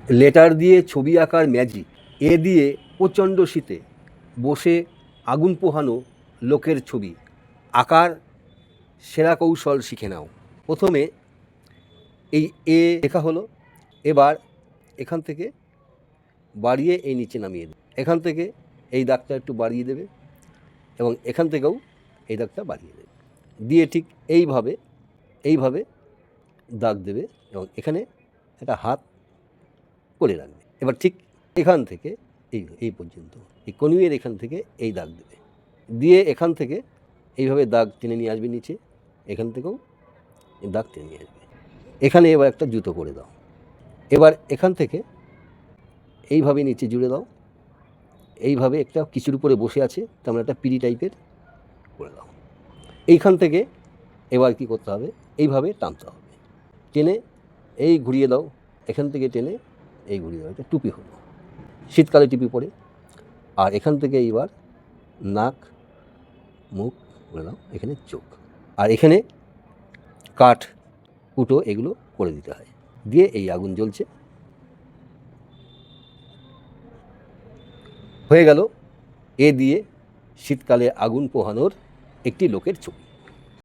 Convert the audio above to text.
Letter দিয়ে ছবি আঁকার ম্যাজিক, এ দিয়ে প্রচণ্ড শীতে বসে আগুন পোহানো লোকের ছবি আঁকার সেরা কৌশল শিখে নাও। প্রথমে এই এ লেখা হলো, এবার এখান থেকে বাড়িয়ে এই নিচে নামিয়ে দেবে, এখান থেকে এই দাগটা একটু বাড়িয়ে দেবে এবং এখান থেকেও এই দাগটা বাড়িয়ে দেবে, দিয়ে ঠিক এইভাবে দাগ দেবে এবং এখানে একটা হাত করে রাখবে। এবার ঠিক এখান থেকে এই পর্যন্ত এই কনুইয়ের এখান থেকে এই দাগ দেবে, দিয়ে এখান থেকে এইভাবে দাগ টেনে নিয়ে আসবে নিচে, এখান থেকেও দাগ টেনে নিয়ে আসবে। এখানে এবার একটা জুতো করে দাও। এবার এখান থেকে এইভাবে নিচে জুড়ে দাও, এইভাবে একটা কিছুর উপরে বসে আছে, তেমন একটা পিড়ি টাইপের করে দাও। এইখান থেকে এবার কি করতে হবে, এইভাবে টানতে হবে, টেনে এই ঘুরিয়ে দাও, এখান থেকে টেনে এই ঘুরিয়ে দাও। এটা টুপি হলো, শীতকালে টুপি পরে। আর এখান থেকে এইবার নাক, মুখ করে দাও, এখানে চোখ, আর এখানে কাঠ কুটো এগুলো করে দিতে হয়। দিয়ে এই আগুন জ্বলছে, হয়ে গেল এ দিয়ে শীতকালে আগুন পোহানোর একটি লোকের ছবি।